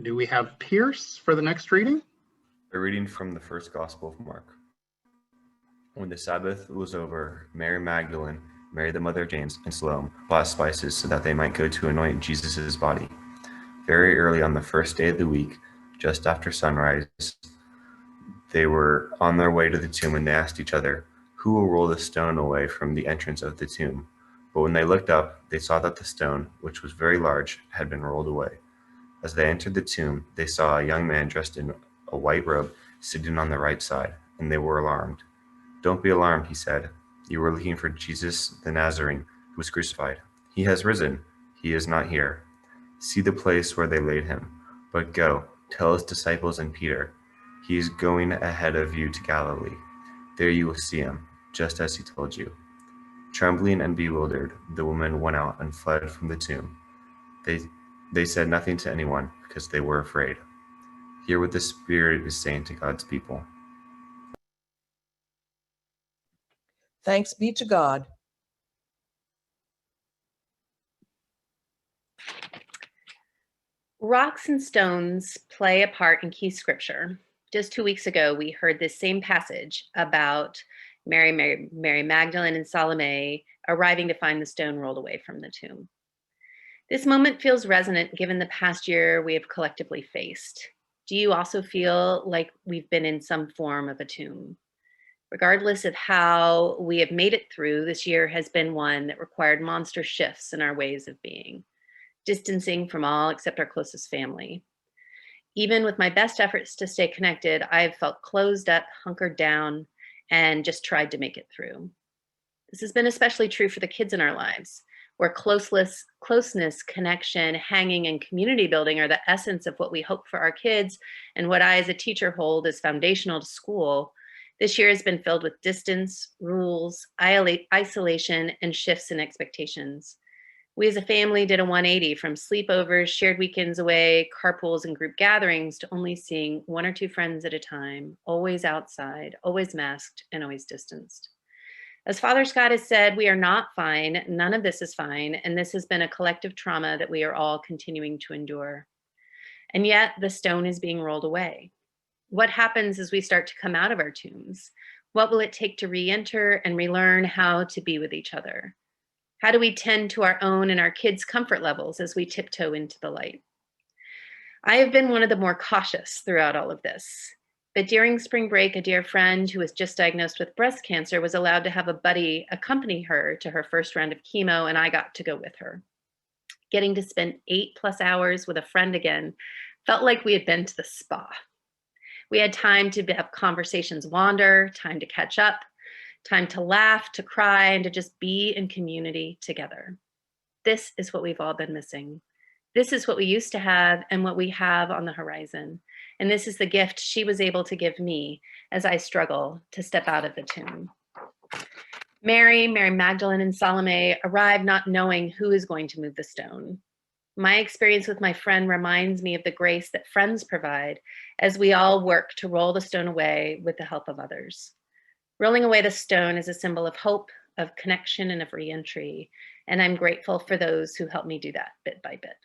Do we have Pierce for the next reading? A reading from the first Gospel of Mark. When the Sabbath was over, Mary Magdalene, Mary the mother of James, and Salome bought spices so that they might go to anoint Jesus' body. Very early on the first day of the week, just after sunrise, they were on their way to the tomb, and they asked each other, "Who will roll the stone away from the entrance of the tomb?" But when they looked up, they saw that the stone, which was very large, had been rolled away. As they entered the tomb, they saw a young man dressed in a white robe sitting on the right side, and they were alarmed. "Don't be alarmed," he said. "You were looking for Jesus the Nazarene, who was crucified. He has risen. He is not here. See the place where they laid him. But go, tell his disciples and Peter, he is going ahead of you to Galilee. There you will see him, just as he told you." Trembling and bewildered, the women went out and fled from the tomb. They said nothing to anyone because they were afraid. Hear what the Spirit is saying to God's people. Thanks be to God. Rocks and stones play a part in key scripture. Just 2 weeks ago, we heard this same passage about Mary Magdalene and Salome arriving to find the stone rolled away from the tomb. This moment feels resonant given the past year we have collectively faced. Do you also feel like we've been in some form of a tomb? Regardless of how we have made it through, this year has been one that required monster shifts in our ways of being, distancing from all except our closest family. Even with my best efforts to stay connected, I've felt closed up, hunkered down, and just tried to make it through. This has been especially true for the kids in our lives, where closeness, connection, hanging, and community building are the essence of what we hope for our kids and what I as a teacher hold as foundational to school. This year has been filled with distance, rules, isolation, and shifts in expectations. We as a family did a 180 from sleepovers, shared weekends away, carpools, and group gatherings to only seeing 1 or 2 friends at a time, always outside, always masked, and always distanced. As Father Scott has said, we are not fine. None of this is fine. And this has been a collective trauma that we are all continuing to endure. And yet the stone is being rolled away. What happens as we start to come out of our tombs? What will it take to re-enter and relearn how to be with each other? How do we tend to our own and our kids' comfort levels as we tiptoe into the light? I have been one of the more cautious throughout all of this. But during spring break, a dear friend who was just diagnosed with breast cancer was allowed to have a buddy accompany her to her first round of chemo, and I got to go with her. Getting to spend 8+ hours with a friend again felt like we had been to the spa. We had time to have conversations wander, time to catch up, time to laugh, to cry, and to just be in community together. This is what we've all been missing. This is what we used to have and what we have on the horizon. And this is the gift she was able to give me as I struggle to step out of the tomb. Mary Magdalene, and Salome arrived not knowing who is going to move the stone. My experience with my friend reminds me of the grace that friends provide as we all work to roll the stone away with the help of others. Rolling away the stone is a symbol of hope, of connection, and of reentry. And I'm grateful for those who help me do that bit by bit.